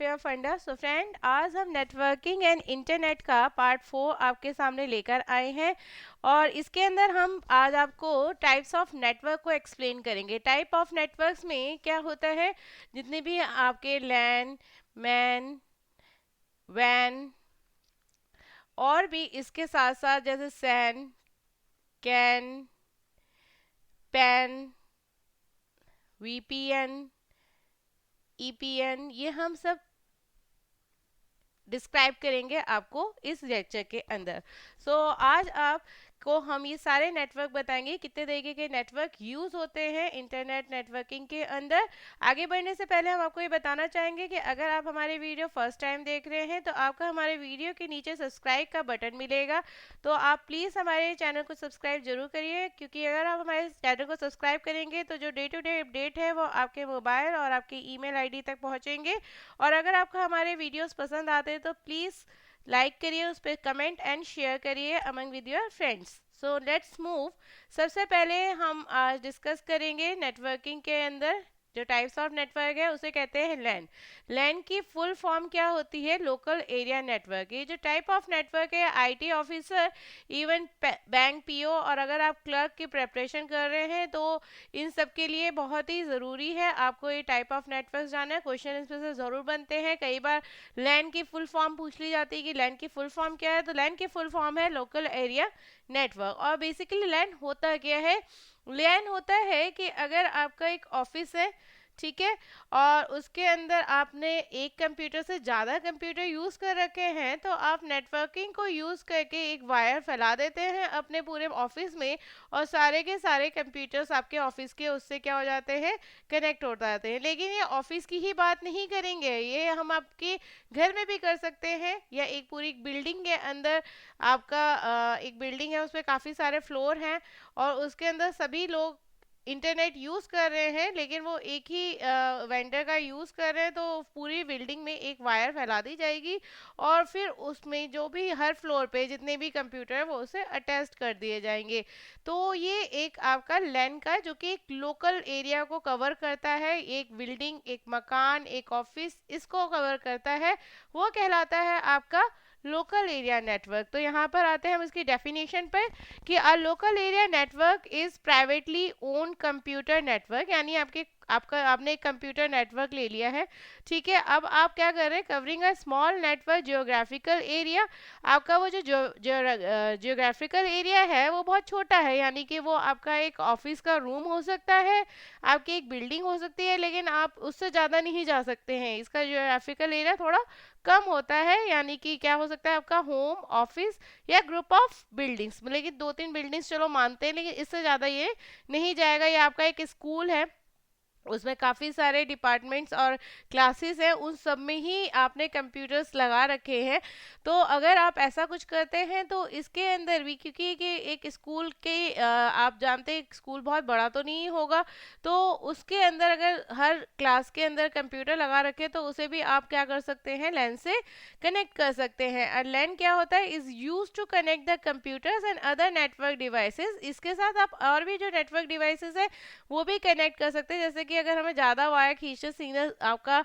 Dear फंडा। So friend, आज हम नेटवर्किंग एंड इंटरनेट का पार्ट 4 आपके सामने लेकर आए हैं और इसके अंदर हम आज आपको टाइप्स ऑफ नेटवर्क को एक्सप्लेन करेंगे। टाइप ऑफ नेटवर्क्स में क्या होता है, जितने भी आपके लैन, मैन, वैन और भी इसके साथ साथ जैसे SAN, CAN, PAN, VPN, EPN, ये हम सब डिस्क्राइब करेंगे आपको इस लेक्चर के अंदर। आज आपको हम ये सारे नेटवर्क बताएंगे, कितने तरीके के नेटवर्क यूज होते हैं इंटरनेट नेटवर्किंग के अंदर। आगे बढ़ने से पहले हम आपको ये बताना चाहेंगे कि अगर आप हमारे वीडियो फर्स्ट टाइम देख रहे हैं तो आपका हमारे वीडियो के नीचे सब्सक्राइब का बटन मिलेगा, तो आप प्लीज़ हमारे चैनल को सब्सक्राइब जरूर करिए, क्योंकि अगर आप हमारे चैनल को सब्सक्राइब करेंगे तो जो डे टू डे अपडेट है वो आपके मोबाइल और आपके ईमेल आईडी तक पहुंचेंगे। और अगर आपको हमारे वीडियोस पसंद आते हैं तो प्लीज़ लाइक करिए, उस पर कमेंट एंड शेयर करिए among with your friends. So let's move. सबसे पहले हम आज डिस्कस करेंगे नेटवर्किंग के अंदर जो टाइप्स ऑफ नेटवर्क है उसे कहते हैं लैन। लैन की फुल फॉर्म क्या होती है? Local area network. ये जो टाइप ऑफ नेटवर्क है, IT officer, even bank PO और अगर आप क्लर्क की प्रेपरेशन कर रहे हैं तो इन सब के लिए बहुत ही ज़रूरी है आपको ये टाइप ऑफ नेटवर्क जाना है। क्वेश्चन इसमें से ज़रूर बनते हैं। कई बार लैन की फुल फॉर्म पूछ ली जाती है कि लैन की फुल फॉर्म क्या है, तो लैन की फुल फॉर्म है लोकल एरिया नेटवर्क। और बेसिकली लैन होता क्या है? लैन होता है कि अगर आपका एक ऑफिस है, ठीक है, और उसके अंदर आपने एक कंप्यूटर से ज़्यादा कंप्यूटर यूज़ कर रखे हैं, तो आप नेटवर्किंग को यूज़ करके एक वायर फैला देते हैं अपने पूरे ऑफिस में और सारे के सारे कंप्यूटर्स आपके ऑफिस के उससे क्या हो जाते हैं? कनेक्ट हो जाते हैं। लेकिन ये ऑफिस की ही बात नहीं करेंगे, ये हम आपके घर में भी कर सकते हैं या एक पूरी बिल्डिंग के अंदर आपका एक बिल्डिंग है, उसमें काफ़ी सारे फ्लोर हैं और उसके अंदर सभी लोग इंटरनेट यूज़ कर रहे हैं, लेकिन वो एक ही वेंडर का यूज़ कर रहे हैं, तो पूरी बिल्डिंग में एक वायर फैला दी जाएगी और फिर उसमें जो भी हर फ्लोर पे जितने भी कंप्यूटर है वो उसे अटैच कर दिए जाएंगे। तो ये एक आपका लैन का जो कि एक लोकल एरिया को कवर करता है, एक बिल्डिंग, एक मकान, एक ऑफिस, इसको कवर करता है, वो कहलाता है आपका लोकल एरिया नेटवर्क। तो यहाँ पर आते हैं हम इसकी डेफिनेशन पर कि a local area network is privately own computer network. यानी आपने एक कंप्यूटर नेटवर्क ले लिया है, ठीक है, अब आप क्या कर रहे हैं? Covering a small network geographical area. आपका वो जो जियोग्राफिकल एरिया है वो बहुत छोटा है, यानी कि वो आपका एक ऑफिस का रूम हो सकता है, आपकी एक बिल्डिंग हो सकती है, लेकिन आप उससे ज़्यादा नहीं जा सकते हैं। इसका जियोग्राफिकल एरिया थोड़ा कम होता है, यानी कि क्या हो सकता है? आपका होम, ऑफिस या ग्रुप ऑफ बिल्डिंग्स, लेकिन 2-3 बिल्डिंग्स चलो मानते हैं, लेकिन इससे ज़्यादा ये नहीं जाएगा। ये आपका एक स्कूल है, उसमें काफ़ी सारे डिपार्टमेंट्स और क्लासेस हैं, उन सब में ही आपने कंप्यूटर्स लगा रखे हैं। तो अगर आप ऐसा कुछ करते हैं तो इसके अंदर भी, क्योंकि कि एक स्कूल के आप जानते हैं स्कूल बहुत बड़ा तो नहीं होगा, तो उसके अंदर अगर हर क्लास के अंदर कंप्यूटर लगा रखे तो उसे भी आप क्या कर सकते हैं? लैन से कनेक्ट कर सकते हैं। और लैन क्या होता है? Is use to connect the computers and other network devices. इसके साथ आप और भी जो नेटवर्क डिवाइसेस है वो भी कनेक्ट कर सकते हैं। जैसे कि अगर हमें ज़्यादा वायर खींचते, सिग्नल आपका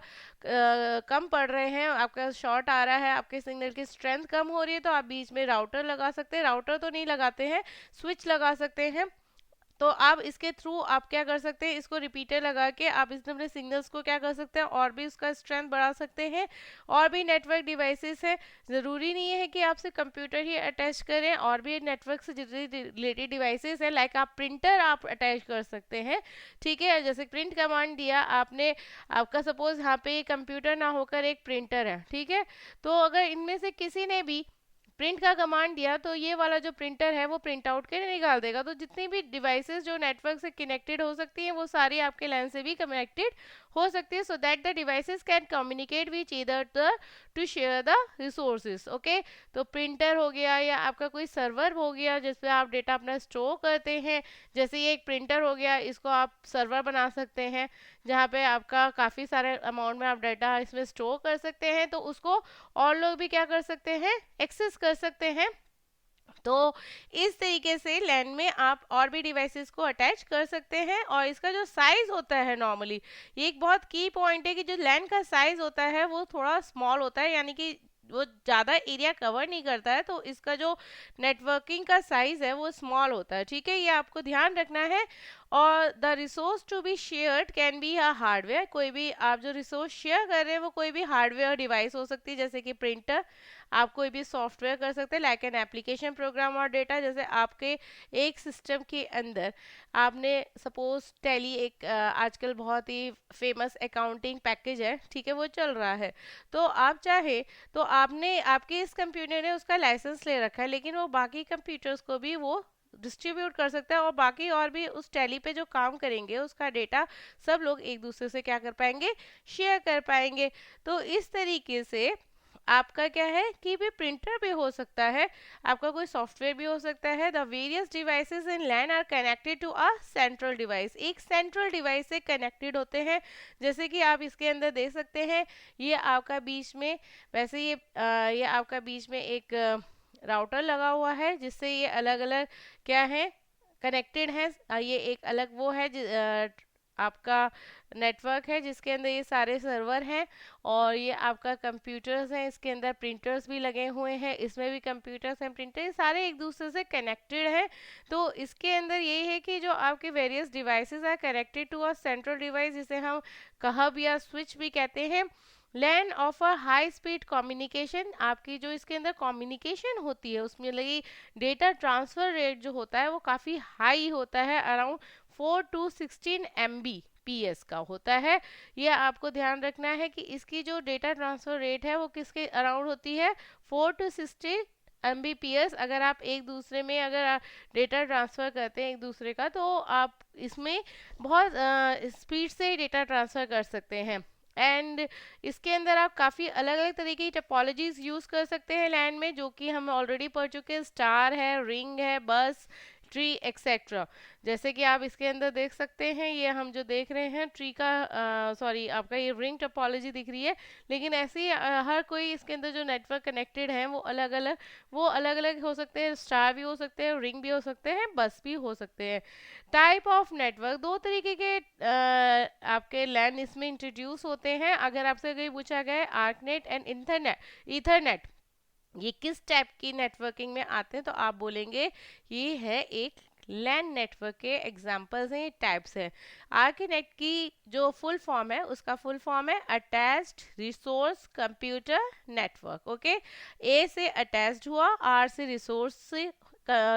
कम पड़ रहे हैं, आपका शॉर्ट आ रहा है, आपके सिग्नल की स्ट्रेंथ कम हो रही है, तो आप बीच में राउटर लगा सकते हैं। राउटर तो नहीं लगाते हैं, स्विच लगा सकते हैं। तो आप इसके थ्रू आप क्या कर सकते हैं? इसको रिपीटर लगा के आप इसमें अपने सिग्नल्स को क्या कर सकते हैं? और भी उसका स्ट्रेंथ बढ़ा सकते हैं। और भी नेटवर्क डिवाइसेस है, ज़रूरी नहीं है कि आप सिर्फ कंप्यूटर ही अटैच करें, और भी नेटवर्क से जितनी रिलेटेड डिवाइसेस है, लाइक आप प्रिंटर आप अटैच कर सकते हैं, ठीक है। जैसे प्रिंट कमांड दिया आपने, आपका सपोज यहाँ पे कंप्यूटर ना होकर एक प्रिंटर है, ठीक है, तो अगर इनमें से किसी ने भी प्रिंट का कमांड दिया तो ये वाला जो प्रिंटर है वो प्रिंट आउट के निकाल देगा। तो जितनी भी डिवाइसेस जो नेटवर्क से कनेक्टेड हो सकती हैं वो सारी आपके लैन से भी कनेक्टेड हो सकती है, so that the devices can communicate which either to share the resources. Okay, तो प्रिंटर हो गया या आपका कोई सर्वर हो गया जिसपे आप डेटा अपना स्टोर करते हैं, जैसे ये एक प्रिंटर हो गया, इसको आप सर्वर बना सकते हैं जहाँ पे आपका काफ़ी सारे अमाउंट में आप डाटा इसमें स्टोर कर सकते हैं, तो उसको और लोग भी क्या कर सकते हैं? एक्सेस कर सकते हैं, तो इस तरीके से लैन में आप और भी डिवाइसेस को अटैच कर सकते हैं। और इसका जो साइज होता है नॉर्मली, ये एक बहुत की पॉइंट है कि जो लैन का साइज होता है वो थोड़ा स्मॉल होता है, यानी कि वो ज़्यादा एरिया कवर नहीं करता है, तो इसका जो नेटवर्किंग का साइज है वो स्मॉल होता है। ठीक है, ये आपको ध्यान रखना है। और the resource to be shared can be a hardware, कोई भी आप जो रिसोर्स शेयर कर रहे हैं वो कोई भी हार्डवेयर डिवाइस हो सकती है, जैसे कि प्रिंटर। आप कोई भी सॉफ्टवेयर कर सकते हैं लाइक एन एप्लीकेशन, प्रोग्राम और डेटा। जैसे आपके एक सिस्टम के अंदर आपने सपोज टैली, एक आजकल बहुत ही फेमस अकाउंटिंग पैकेज है, ठीक है, वो चल रहा है। तो आप चाहे तो आपने आपके इस कंप्यूटर ने उसका लाइसेंस ले रखा है, लेकिन वो बाकी कंप्यूटर्स को भी वो डिस्ट्रीब्यूट कर सकता है, और बाकी और भी उस टैली पे जो काम करेंगे उसका डेटा सब लोग एक दूसरे से क्या कर पाएंगे, शेयर कर पाएंगे। तो इस तरीके से आपका क्या है कि भी प्रिंटर भी हो सकता है, आपका कोई सॉफ्टवेयर भी हो सकता है। The various devices in LAN are connected to a central device, एक सेंट्रल डिवाइस से कनेक्टेड होते हैं। जैसे कि आप इसके अंदर देख सकते हैं, ये आपका बीच में, वैसे ये आपका बीच में एक राउटर लगा हुआ है, जिससे ये अलग अलग क्या है, कनेक्टेड है। ये एक अलग वो है आपका नेटवर्क है जिसके अंदर ये सारे सर्वर हैं। और ये आपका कंप्यूटर्स हैं, इसके अंदर प्रिंटर्स भी लगे हुए हैं, इसमें भी कंप्यूटर्स हैं, प्रिंटर, ये सारे एक दूसरे से कनेक्टेड हैं। तो इसके अंदर ये है कि जो आपके various devices are connected to a central device, जिसे हम हब या स्विच भी कहते हैं। LAN of a high speed communication, आपकी जो इसके अंदर कम्युनिकेशन होती है उसमें लगी डेटा ट्रांसफर रेट जो होता है वो काफ़ी हाई होता है, अराउंड 4 to 16 MBps का होता है। ये आपको ध्यान रखना है कि इसकी जो डेटा ट्रांसफर रेट है वो किसके अराउंड होती है, 4 to 16 MBps। अगर आप एक दूसरे में अगर डेटा ट्रांसफ़र करते हैं एक दूसरे का, तो आप इसमें बहुत स्पीड से डेटा ट्रांसफ़र कर सकते हैं। एंड इसके अंदर आप काफ़ी अलग अलग तरीके की टपोलॉजीज यूज़ कर सकते हैं लैन में, जो कि हम ऑलरेडी पढ़ चुके हैं, स्टार है, रिंग है, बस, ट्री एक्सेट्रा। जैसे कि आप इसके अंदर देख सकते हैं, ये हम जो देख रहे हैं ट्री का, सॉरी आपका ये रिंग टोपोलॉजी दिख रही है, लेकिन ऐसे ही हर कोई इसके अंदर जो नेटवर्क कनेक्टेड है वो अलग अलग हो सकते हैं, स्टार भी हो सकते हैं, रिंग भी हो सकते हैं, बस भी हो सकते हैं। टाइप ऑफ नेटवर्क, दो तरीके के आपके लैन इसमें इंट्रोड्यूस होते हैं। अगर आपसे कहीं पूछा गया है आर्कनेट एंड ईथरनेट, ये किस टाइप की नेटवर्किंग में आते हैं, तो आप बोलेंगे ये है एक लैन नेटवर्क के एग्जांपल्स हैं, टाइप्स हैं। आर्किनेट की जो फुल फॉर्म है उसका फुल फॉर्म है attached resource computer network. Okay, A से अटैच्ड हुआ, आर से रिसोर्स, से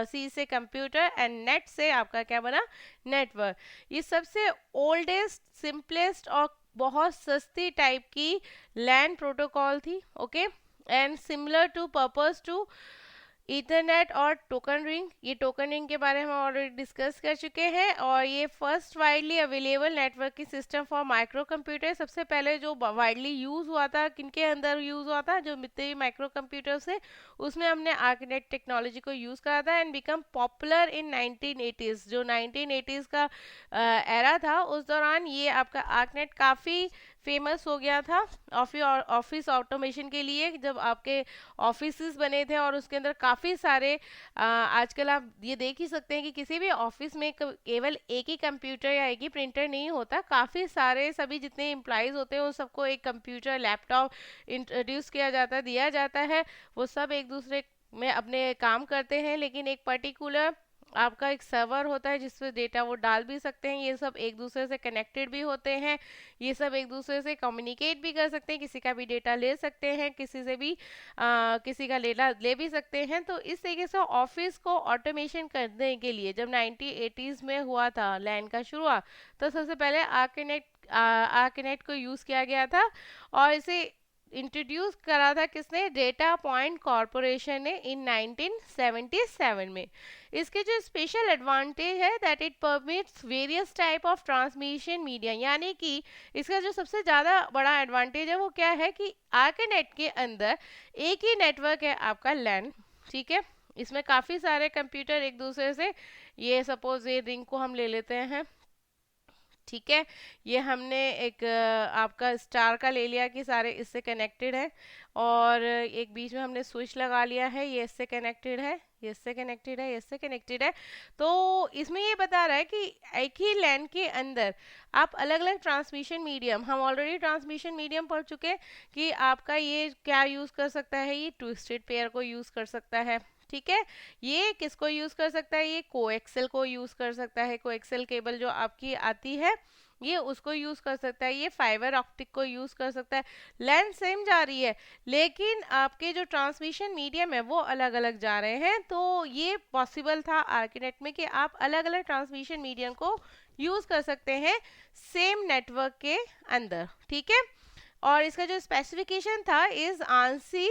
सी से कंप्यूटर, एंड नेट से आपका क्या बना, नेटवर्क। ये सबसे ओल्डेस्ट, सिंपलेस्ट और बहुत सस्ती टाइप की लैन प्रोटोकॉल थी। Okay, and similar to purpose to Ethernet और टोकन रिंग। ये टोकन रिंग के बारे में हम ऑलरेडी डिस्कस कर चुके हैं। और ये first widely available networking system for micro computer, सबसे पहले जो वाइडली यूज हुआ था, किनके अंदर यूज हुआ था, जो जितने भी माइक्रो कंप्यूटर्स है उसमें हमने आर्कनेट टेक्नोलॉजी को यूज करा था, and become popular in 1980s। जो 1980s का एरा था उस दौरान ये आपका आर्कनेट काफ़ी फेमस हो गया था ऑफिस ऑटोमेशन के लिए, जब आपके ऑफिस बने थे और उसके अंदर काफ़ी सारे आजकल आप ये देख ही सकते हैं कि किसी भी ऑफिस में केवल एक ही कंप्यूटर या एक ही प्रिंटर नहीं होता, काफ़ी सारे सभी जितने एम्प्लॉयज़ होते हैं उन सबको एक कंप्यूटर, लैपटॉप इंट्रोड्यूस किया जाता, दिया जाता है। वो सब एक दूसरे में अपने काम करते हैं, लेकिन एक पर्टिकुलर आपका एक सर्वर होता है जिसपे डेटा वो डाल भी सकते हैं। ये सब एक दूसरे से कनेक्टेड भी होते हैं, ये सब एक दूसरे से कम्युनिकेट भी कर सकते हैं, किसी का भी डेटा ले सकते हैं, किसी से भी किसी का डेटा ले भी सकते हैं। तो इस तरीके से ऑफिस को ऑटोमेशन करने के लिए जब 1980s में हुआ था लैन का शुरुआत, तो सबसे पहले आर्कनेट को यूज़ किया गया था। और इसे इंट्रोड्यूस करा था किसने, डेटा पॉइंट कॉरपोरेशन ने इन 1977 में। इसके जो स्पेशल एडवांटेज है that it permits various type of transmission media, यानी कि इसका जो सबसे ज़्यादा बड़ा एडवांटेज है वो क्या है कि आर्कनेट के अंदर एक ही नेटवर्क है आपका लैन, ठीक है। इसमें काफ़ी सारे कंप्यूटर एक दूसरे से, ये सपोज ये रिंग को हम ले लेते हैं, ठीक है, ये हमने एक आपका स्टार का ले लिया कि सारे इससे कनेक्टेड है, और एक बीच में हमने स्विच लगा लिया है, ये इससे कनेक्टेड है, ये इससे कनेक्टेड है, ये इससे कनेक्टेड है। तो इसमें ये बता रहा है कि एक ही लैन के अंदर आप अलग अलग ट्रांसमिशन मीडियम, हम ऑलरेडी ट्रांसमिशन मीडियम पढ़ चुके हैं कि आपका ये क्या यूज़ कर सकता है, ये ट्विस्टेड पेयर को यूज़ कर सकता है, ठीक है। ये किसको यूज़ कर सकता है, ये कोएक्सेल को यूज़ कर सकता है, कोएक्सेल केबल जो आपकी आती है ये उसको यूज़ कर सकता है, ये फाइबर ऑप्टिक को यूज़ कर सकता है। लेंथ सेम जा रही है लेकिन आपके जो ट्रांसमिशन मीडियम है वो अलग अलग जा रहे हैं। तो ये पॉसिबल था आर्किनेट में कि आप अलग अलग ट्रांसमिशन मीडियम को यूज़ कर सकते हैं सेम नेटवर्क के अंदर, ठीक है। और इसका जो स्पेसिफिकेशन था इस आंसी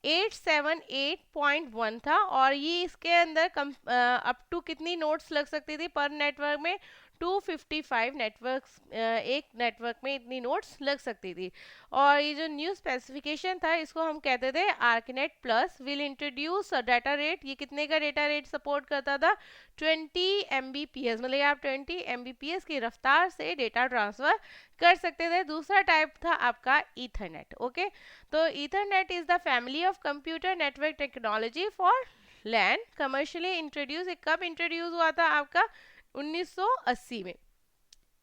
878.1 था और ये इसके अंदर अप टू कितनी नोड्स लग सकती थी पर नेटवर्क में, 255 नेटवर्क्स, एक नेटवर्क में इतनी नोड्स लग सकती थी। और ये जो न्यू स्पेसिफिकेशन था इसको हम कहते थे ARCNET plus will introduce data rate. ये कितने का डेटा रेट सपोर्ट करता था, 20 Mbps, मतलब आप 20 Mbps की रफ्तार से डेटा ट्रांसफर कर सकते थे। दूसरा टाइप था आपका ईथरनेट, ओके। तो Ethernet is the family of computer network technology for LAN, commercially introduce. कब इंट्रोड्यूस हुआ था आपका, 1980 में।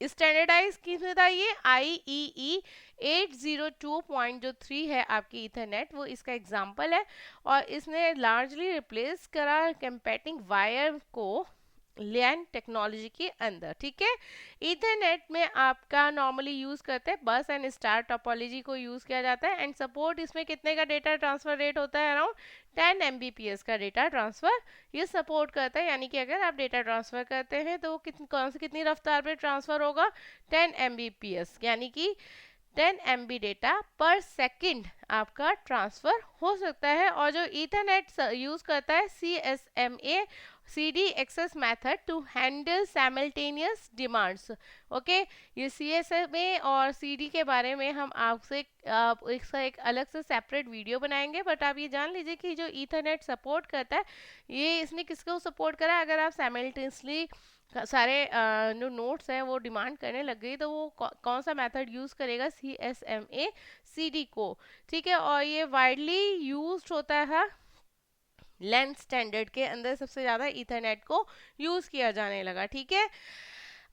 स्टैंडर्डाइज किसने था, ये IEEE 802.3 है आपकी ईथरनेट, वो इसका एग्जाम्पल है। और इसने लार्जली रिप्लेस करा कंपैटिंग वायर को लैन टेक्नोलॉजी के अंदर, ठीक है। ईथरनेट में आपका नॉर्मली यूज करते हैं बस एंड स्टार टोपोलॉजी को यूज किया जाता है। एंड सपोर्ट इसमें कितने का डेटा ट्रांसफर रेट होता है, अराउंड 10 Mbps का डेटा ट्रांसफर ये सपोर्ट करता है। यानी कि अगर आप डेटा ट्रांसफर करते हैं तो कौन सी कितनी रफ्तार पे ट्रांसफर होगा, 10 Mbps, यानी कि 10 MB डेटा पर सेकंड आपका ट्रांसफर हो सकता है। और जो ईथरनेट यूज करता है CSMA CD access method to handle simultaneous demands, okay. ये CSMA और CD के बारे में हम आपसे इसका एक अलग से सेपरेट वीडियो बनाएंगे, बट आप ये जान लीजिए कि जो ईथरनेट सपोर्ट करता है ये इसने किसको सपोर्ट करा, अगर आप साइमल्टेनियसली सारे जो नोट्स हैं वो डिमांड करने लग गई तो वो कौन सा मेथड यूज़ करेगा, CSMA CD को, ठीक है। और ये वाइडली यूज्ड होता है लेंथ स्टैंडर्ड के अंदर, सबसे ज़्यादा ईथरनेट को यूज़ किया जाने लगा, ठीक है।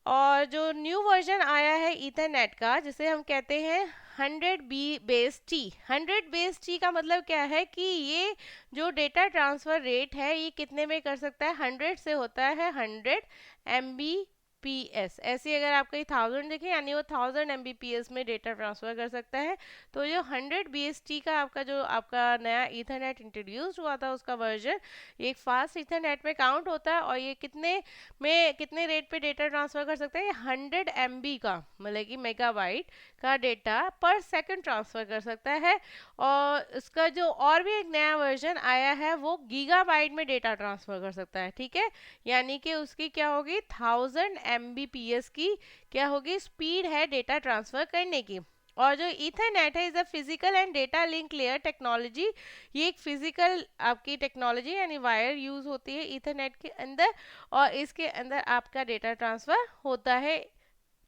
और जो न्यू वर्जन आया है ईथरनेट का जिसे हम कहते हैं 100 T, 100 का मतलब क्या है कि ये जो डेटा ट्रांसफर रेट है ये कितने में कर सकता है, 100 से होता है 100 Mbps। ऐसे अगर आप कहीं 1000 देखें यानी वो 1000 Mbps में डेटा ट्रांसफर कर सकता है। तो जो 100 BST का आपका नया ईथरनेट इंट्रोड्यूस हुआ था उसका वर्जन एक फास्ट ईथरनेट में काउंट होता है। और ये कितने रेट पे डेटा ट्रांसफर कर सकता है, ये 100 MB का मतलब कि मेगाबाइट का डेटा पर सेकंड ट्रांसफर कर सकता है। और इसका जो और भी एक नया वर्जन आया है वो गीगाबाइट में डेटा ट्रांसफर कर सकता है, ठीक है। यानी कि उसकी क्या होगी, 1000 Mbps की क्या होगी, स्पीड है डेटा ट्रांसफर करने की। और जो ईथरनेट है is a physical and data link layer technology, ये एक फिजिकल आपकी टेक्नोलॉजी यानी वायर यूज होती है ईथरनेट के अंदर और इसके अंदर आपका डेटा ट्रांसफर होता है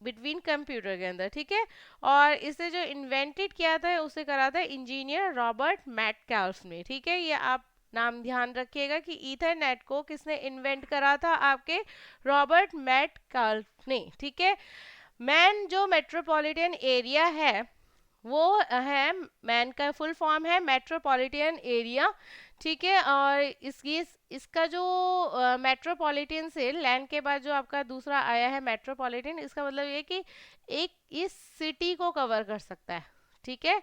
बिटवीन कंप्यूटर के अंदर, ठीक है। और इसे जो इन्वेंटेड किया था उसे करा था इंजीनियर रॉबर्ट मैटकाल्फ ने, ठीक है। ये आप नाम ध्यान रखिएगा कि ईथरनेट को किसने इन्वेंट करा था, आपके रॉबर्ट मैटकाल्फ ने, ठीक है। मैन जो मेट्रोपॉलिटन एरिया है वो है, मैन का फुल फॉर्म है मेट्रोपॉलिटन एरिया, ठीक है। और इसका जो मेट्रोपॉलिटन से लैंड के बाद जो आपका दूसरा आया है मेट्रोपॉलिटन, इसका मतलब ये कि एक इस सिटी को कवर कर सकता है, ठीक है।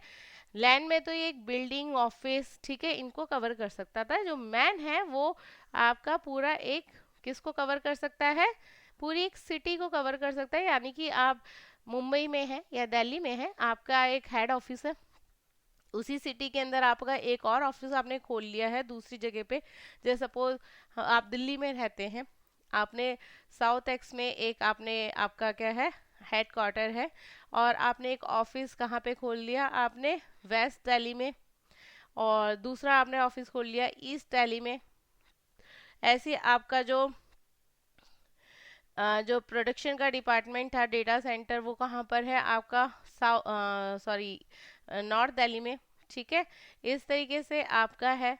लैंड में तो ये एक बिल्डिंग ऑफिस, ठीक है, इनको कवर कर सकता था। जो मैन है वो आपका पूरा एक किसको कवर कर सकता है, पूरी एक सिटी को कवर कर सकता है। यानी कि आप मुंबई में है या दिल्ली में है, आपका एक हेड ऑफिस है, उसी सिटी के अंदर आपका एक और ऑफिस आपने खोल लिया है दूसरी जगह पे। जैसे सपोज आप दिल्ली में रहते हैं, आपने साउथ एक्स में एक आपने आपका क्या है हेड क्वार्टर है और आपने एक ऑफिस कहाँ पे खोल लिया, आपने वेस्ट दिल्ली में, और दूसरा आपने ऑफिस खोल लिया ईस्ट दिल्ली में। ऐसे आपका जो प्रोडक्शन का डिपार्टमेंट था डेटा सेंटर वो कहाँ पर है आपका नॉर्थ दिल्ली में, ठीक है। इस तरीके से आपका है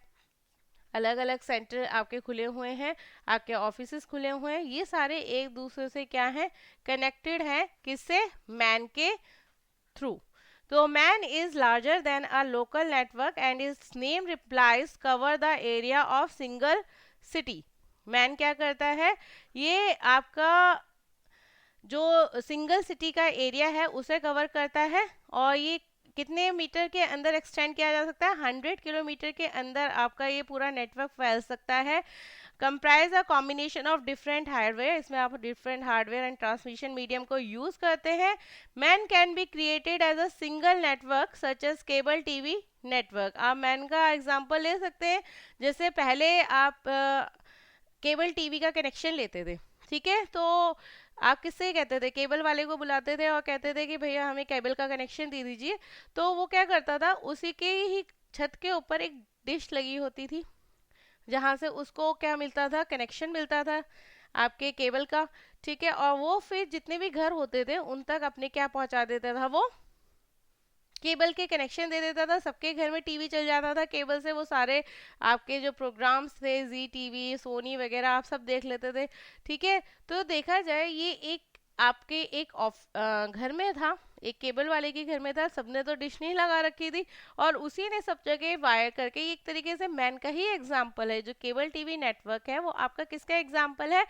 अलग अलग सेंटर आपके खुले हुए हैं, आपके ऑफिसेस खुले हुए हैं, ये सारे एक दूसरे से क्या हैं, कनेक्टेड हैं, किससे, मैन के थ्रू। तो man is larger than a local network and is name replies cover the area of single city. Man क्या करता है, ये आपका जो सिंगल सिटी का एरिया है उसे कवर करता है, और ये कितने मीटर के अंदर एक्सटेंड किया जा सकता है, 100 किलोमीटर के अंदर आपका ये पूरा नेटवर्क फैल सकता है। Comprise a combination of different hardware, इसमें आप different hardware and transmission medium को यूज करते हैं। MAN can be created as a single network such as cable TV network. आप मैन का एग्जांपल ले सकते हैं, जैसे पहले आप केबल टीवी का कनेक्शन लेते थे, ठीक है, तो आप किससे कहते थे, केबल वाले को बुलाते थे और कहते थे कि भैया हमें केबल का कनेक्शन दे दीजिए। तो वो क्या करता था, उसी के ही छत के ऊपर एक डिश लगी होती थी, जहां से उसको क्या मिलता था, कनेक्शन मिलता था आपके केबल का, ठीक है, और वो फिर जितने भी घर होते थे उन तक अपने क्या पहुंचा देता था, वो केबल के कनेक्शन दे देता था, सबके घर में टीवी चल जाता था केबल से, वो सारे आपके जो प्रोग्राम्स थे, जी टीवी, सोनी वगैरह, आप सब देख लेते थे, ठीक है। तो देखा जाए ये एक आपके एक घर में था, एक केबल वाले के घर में था, सबने तो डिश नहीं लगा रखी थी, और उसी ने सब जगह वायर करके, ये एक तरीके से मैन का ही एग्जाम्पल है। जो केबल टीवी नेटवर्क है वो आपका किसका एग्जाम्पल है,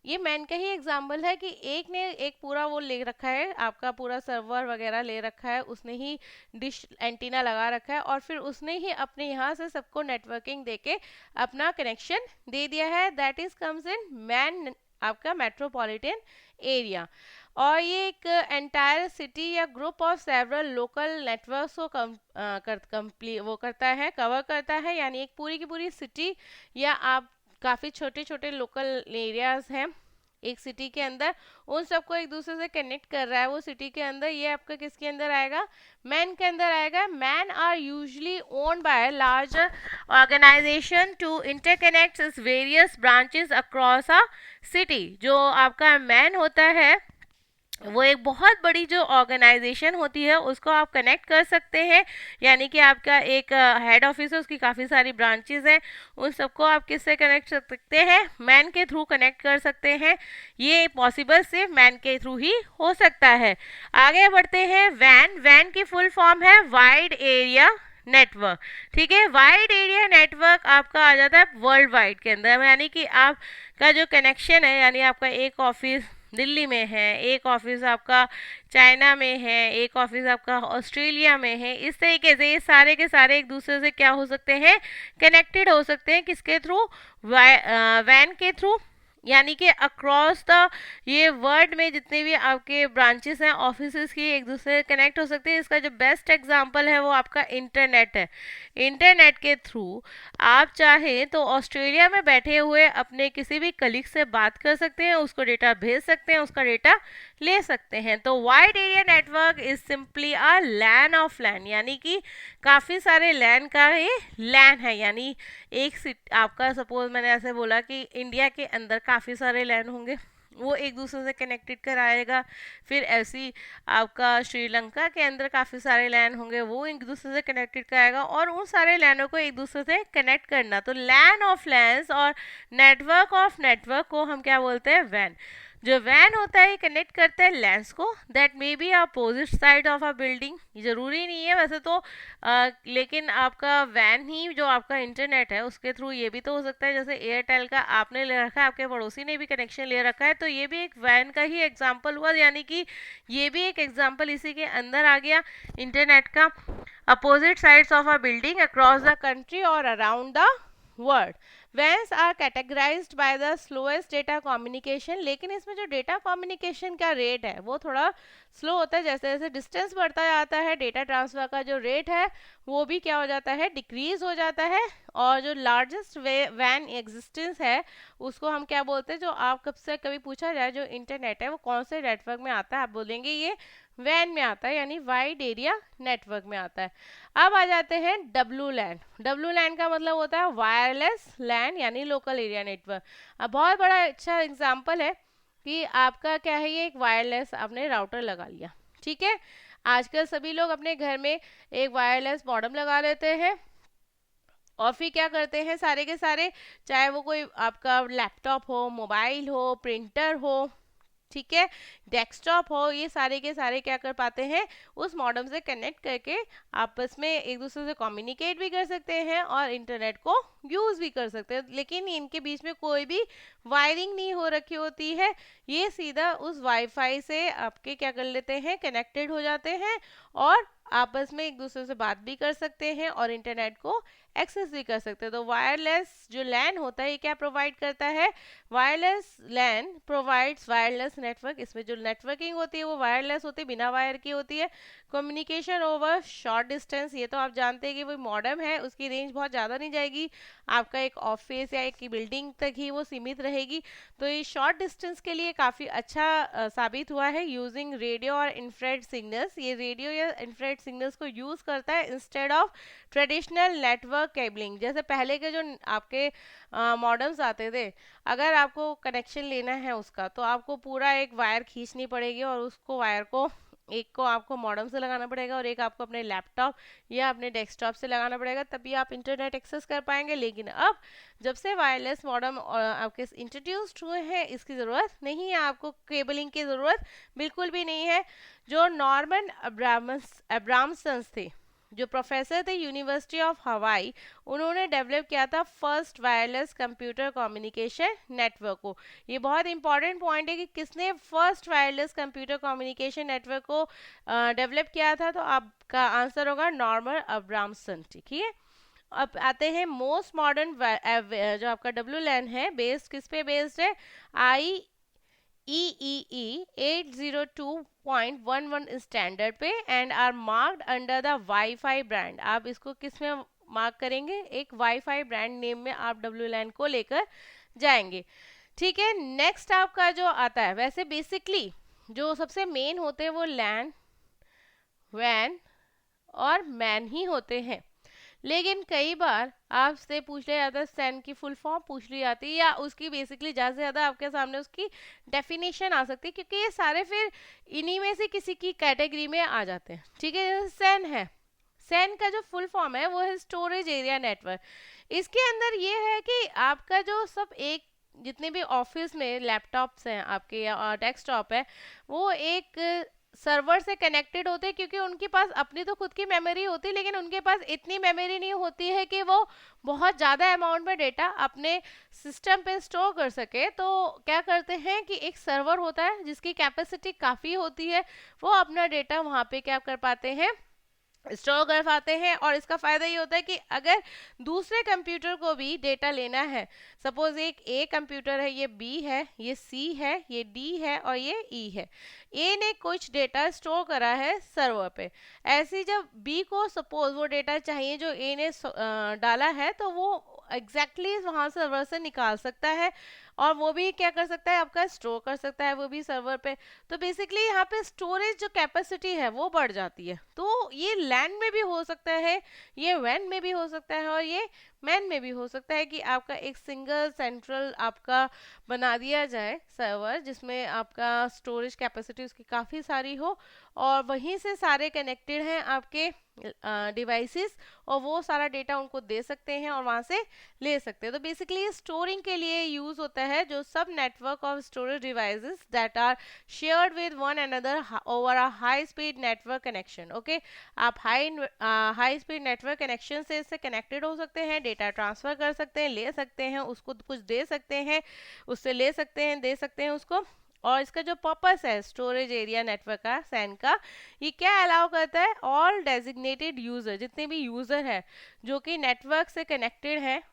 ये मैन का ही एग्जाम्पल है, कि एक ने एक पूरा वो ले रखा है, आपका पूरा सर्वर वगैरह ले रखा है, उसने ही डिश एंटीना लगा रखा है, और फिर उसने ही अपने यहाँ से सबको नेटवर्किंग देके अपना कनेक्शन दे दिया है। That is comes in man, आपका मेट्रोपॉलिटन एरिया। और ये एक एंटायर सिटी या group of several local networks को वो करता है, कवर करता है, यानी एक पूरी की पूरी सिटी, या आप काफ़ी छोटे छोटे लोकल एरियाज हैं एक सिटी के अंदर, उन सबको एक दूसरे से कनेक्ट कर रहा है वो सिटी के अंदर। ये आपका किसके अंदर आएगा, मैन के अंदर आएगा। MAN are usually owned by large organization to interconnect various branches across a city. जो आपका मैन होता है वो एक बहुत बड़ी जो ऑर्गेनाइजेशन होती है उसको आप कनेक्ट कर सकते हैं, यानी कि आपका एक हेड ऑफिस है, उसकी काफ़ी सारी ब्रांचेस हैं, उन सबको आप किससे कनेक्ट कर सकते हैं, मैन के थ्रू कनेक्ट कर सकते हैं। ये पॉसिबल सिर्फ मैन के थ्रू ही हो सकता है। आगे बढ़ते हैं, वैन। वैन की फुल फॉर्म है वाइड एरिया नेटवर्क, ठीक है। वाइड एरिया नेटवर्क आपका आ जाता है वर्ल्ड वाइड के अंदर, यानी कि आपका जो कनेक्शन है, यानी आपका एक ऑफिस दिल्ली में है, एक ऑफिस आपका चाइना में है, एक ऑफिस आपका ऑस्ट्रेलिया में है, इस तरीके से ये सारे के सारे एक दूसरे से क्या हो सकते हैं, कनेक्टेड हो सकते हैं, किसके थ्रू, वैन के थ्रू, यानी कि अक्रॉस द ये वर्ल्ड में जितने भी आपके ब्रांचेस हैं ऑफिसेस की, एक दूसरे से कनेक्ट हो सकते हैं। इसका जो बेस्ट एग्जांपल है वो आपका इंटरनेट है। इंटरनेट के थ्रू आप चाहें तो ऑस्ट्रेलिया में बैठे हुए अपने किसी भी कलीग से बात कर सकते हैं, उसको डेटा भेज सकते हैं, उसका डेटा ले सकते हैं। तो wide area network is simply a LAN of LAN, यानी कि काफ़ी सारे लैन का ये लैन है, यानी एक सिट आपका, सपोज मैंने ऐसे बोला कि इंडिया के अंदर काफ़ी सारे लैन होंगे, वो एक दूसरे से कनेक्टेड कराएगा। फिर ऐसी आपका श्रीलंका के अंदर काफ़ी सारे लैन होंगे, वो एक दूसरे से कनेक्टेड कराएगा, और उन सारे लैनों को एक दूसरे से कनेक्ट करना। तो लैन ऑफ लैन्स और नेटवर्क ऑफ नेटवर्क को हम क्या बोलते हैं, वैन। जो वैन होता है ये कनेक्ट करता है लैंस को, that may be opposite side of a building, जरूरी नहीं है वैसे तो, लेकिन आपका वैन ही जो आपका इंटरनेट है उसके थ्रू ये भी तो हो सकता है, जैसे एयरटेल का आपने ले रखा है, आपके पड़ोसी ने भी कनेक्शन ले रखा है, तो ये भी एक वैन का ही एग्जाम्पल हुआ, यानी कि ये भी एक एग्जाम्पल इसी के अंदर आ गया इंटरनेट का। Opposite sides of a building across the country और around the world. WANs are categorized by the slowest data communication, लेकिन इसमें जो डेटा कम्युनिकेशन का रेट है वो थोड़ा स्लो होता है, जैसे जैसे डिस्टेंस बढ़ता जाता है डेटा ट्रांसफर का जो रेट है वो भी क्या हो जाता है, डिक्रीज हो जाता है। और जो लार्जेस्ट वैन एग्जिस्टेंस है उसको हम क्या बोलते हैं, जो आप कब से कभी पूछा जाए जो इंटरनेट है वो कौन से नेटवर्क में आता है, आप बोलेंगे ये वैन में आता है, यानी वाइड एरिया नेटवर्क में आता है। अब आ जाते हैं डब्लू लैन। डब्लू लैन का मतलब होता है वायरलेस लैन, यानी लोकल एरिया नेटवर्क। अब बहुत बड़ा अच्छा एग्जांपल है कि आपका क्या है, ये एक वायरलेस आपने राउटर लगा लिया, ठीक है। आजकल सभी लोग अपने घर में एक वायरलेस मॉडेम लगा लेते हैं, और फिर क्या करते हैं सारे के सारे, चाहे वो कोई आपका लैपटॉप हो, मोबाइल हो, प्रिंटर हो, ठीक है, डेस्कटॉप हो, ये सारे के सारे क्या कर पाते हैं, उस मॉडेम से कनेक्ट करके आपस में एक दूसरे से कम्युनिकेट भी कर सकते हैं और इंटरनेट को यूज़ भी कर सकते हैं। लेकिन इनके बीच में कोई भी वायरिंग नहीं हो रखी होती है, ये सीधा उस वाईफाई से आपके क्या कर लेते हैं, कनेक्टेड हो जाते हैं और आपस में एक दूसरे से बात भी कर सकते हैं और इंटरनेट को एक्सेस भी कर सकते हैं। तो वायरलेस जो लैन होता है ये क्या प्रोवाइड करता है, वायरलेस लैन प्रोवाइड्स वायरलेस नेटवर्क। इसमें जो नेटवर्किंग होती है वो वायरलेस होती है, बिना वायर की होती है। कम्युनिकेशन ओवर शॉर्ट डिस्टेंस, ये तो आप जानते हैं कि वो मॉडेम है, उसकी रेंज बहुत ज़्यादा नहीं जाएगी, आपका एक ऑफिस या एक बिल्डिंग तक ही वो सीमित रहेगी। तो ये शॉर्ट डिस्टेंस के लिए काफ़ी अच्छा साबित हुआ है। यूजिंग रेडियो और इंफ्रारेड सिग्नल्स, ये रेडियो या इंफ्रारेड सिग्नल्स को यूज़ करता है instead of traditional network cabling. जैसे पहले के जो आपके मॉडेम्स आते थे, अगर आपको कनेक्शन लेना है उसका तो आपको पूरा एक वायर खींचनी पड़ेगी और उसको वायर को एक को आपको मॉडेम से लगाना पड़ेगा और एक आपको अपने लैपटॉप या अपने डेस्कटॉप से लगाना पड़ेगा, तभी आप इंटरनेट एक्सेस कर पाएंगे। लेकिन अब जब से वायरलेस मॉडेम आपके इंट्रोड्यूस्ड हुए हैं, इसकी ज़रूरत नहीं है, आपको केबलिंग की ज़रूरत बिल्कुल भी नहीं है। जो नॉर्मन अब्रामसन थे, जो प्रोफेसर थे यूनिवर्सिटी ऑफ हवाई, उन्होंने डेवलप किया था first wireless computer communication network को। ये बहुत इंपॉर्टेंट पॉइंट है कि किसने first wireless computer communication network को डेवलप किया था, तो आपका आंसर होगा नॉर्मन अब्रामसन, ठीक है। अब आते हैं मोस्ट मॉडर्न, जो आपका डब्ल्यू लैन है, बेस्ड किस पे बेस्ड है, आई EEE 802.11 स्टैंडर्ड पे and are marked under the WiFi brand. आप इसको किस में मार्क करेंगे, एक वाईफाई ब्रांड नेम में आप डब्ल्यू लैन को लेकर जाएंगे, ठीक है। नेक्स्ट आपका जो आता है, वैसे बेसिकली जो सबसे मेन होते हैं वो लैन, वैन और मैन ही होते हैं। लेकिन कई बार आपसे पूछ लिया जाता है, सैन की फुल फॉर्म पूछ ली जाती है या उसकी बेसिकली ज़्यादा से ज़्यादा आपके सामने उसकी डेफिनेशन आ सकती है, क्योंकि ये सारे फिर इन्हीं में से किसी की कैटेगरी में आ जाते हैं, ठीक है। जैसे सैन है, सैन का जो फुल फॉर्म है वो है स्टोरेज एरिया नेटवर्क। इसके अंदर ये है कि आपका जो सब एक जितने भी ऑफिस में लैपटॉप्स हैं आपके या डेस्कटॉप है, वो एक सर्वर से कनेक्टेड होते हैं, क्योंकि उनके पास अपनी तो खुद की मेमोरी होती है, लेकिन उनके पास इतनी मेमोरी नहीं होती है कि वो बहुत ज़्यादा अमाउंट में डेटा अपने सिस्टम पे स्टोर कर सके। तो क्या करते हैं कि एक सर्वर होता है जिसकी कैपेसिटी काफ़ी होती है, वो अपना डेटा वहाँ पे क्या कर पाते हैं, स्टोर कर पाते हैं। और इसका फायदा ये होता है कि अगर दूसरे कंप्यूटर को भी डेटा लेना है, सपोज एक ए कंप्यूटर है, ये बी है, ये सी है, ये डी है और ये ई है, ए ने कुछ डेटा स्टोर करा है सर्वर पे, ऐसे जब बी को सपोज वो डेटा चाहिए जो ए ने डाला है, तो वो एग्जैक्टली वहां सर्वर से निकाल सकता है और वो भी क्या कर सकता है, आपका स्टोर कर सकता है वो भी सर्वर पे। तो बेसिकली यहाँ पे स्टोरेज जो कैपेसिटी है वो बढ़ जाती है। तो ये लैन में भी हो सकता है, ये वैन में भी हो सकता है और ये मैन में भी हो सकता है कि आपका एक सिंगल सेंट्रल आपका बना दिया जाए सर्वर, जिसमें आपका स्टोरेज कैपेसिटी उसकी काफ़ी सारी हो और वहीं से सारे कनेक्टेड हैं आपके डिवाइसेस और वो सारा डेटा उनको दे सकते हैं और वहाँ से ले सकते हैं। तो बेसिकली स्टोरिंग के लिए यूज़ होता है, जो सब network of storage devices that are shared with one another over a high speed network connection. Okay, आप हाई स्पीड नेटवर्क कनेक्शन से इससे कनेक्टेड हो सकते हैं, डेटा ट्रांसफ़र कर सकते हैं, ले सकते हैं, उसको कुछ दे सकते हैं, उससे ले सकते हैं, दे सकते हैं उसको। और इसका जो पर्पस है स्टोरेज एरिया नेटवर्क का, सैन का, ये क्या अलाउ करता है, ऑल डेजिग्नेटेड यूजर, जितने भी यूजर है जो कि नेटवर्क से कनेक्टेड है,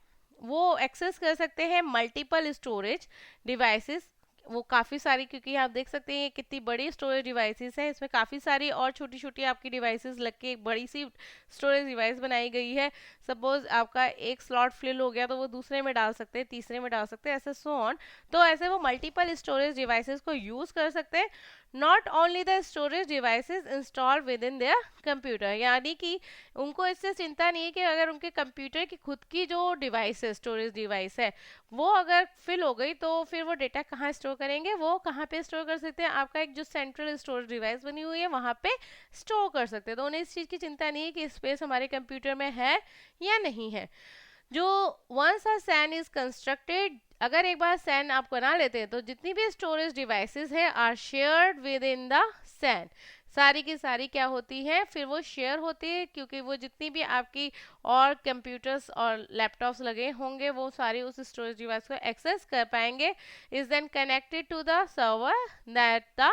वो एक्सेस कर सकते हैं मल्टीपल स्टोरेज डिवाइसेस। वो काफ़ी सारी, क्योंकि आप देख सकते हैं कितनी बड़ी स्टोरेज डिवाइसेस है, इसमें काफ़ी सारी और छोटी छोटी आपकी डिवाइसेस लग के एक बड़ी सी स्टोरेज डिवाइस बनाई गई है। सपोज आपका एक स्लॉट फिल हो गया तो वो दूसरे में डाल सकते हैं, तीसरे में डाल सकते हैं, ऐसे सो ऑन। तो ऐसे वो मल्टीपल स्टोरेज डिवाइसेस को यूज़ कर सकते हैं। Not only the storage devices install with in their computer, यानी कि उनको इससे चिंता नहीं है कि अगर उनके कंप्यूटर की खुद की जो डिवाइस है, स्टोरेज डिवाइस है, वो अगर फिल हो गई तो फिर वो डेटा कहाँ स्टोर करेंगे, वो कहाँ पे स्टोर कर सकते हैं, आपका एक जो सेंट्रल स्टोरेज डिवाइस बनी हुई है वहाँ पे स्टोर कर सकते हैं। तो उन्हें इस चीज़ की चिंता नहीं है कि स्पेस हमारे कंप्यूटर में है या नहीं है। जो once a SAN is constructed, अगर एक बार सैन आप बना लेते हैं तो जितनी भी स्टोरेज डिवाइसेस है are shared with in the SAN, सारी की सारी क्या होती है फिर वो शेयर होती है, क्योंकि वो जितनी भी आपकी और कंप्यूटर्स और लैपटॉप्स लगे होंगे वो सारे उस स्टोरेज डिवाइस को एक्सेस कर पाएंगे, is then connected to the server that the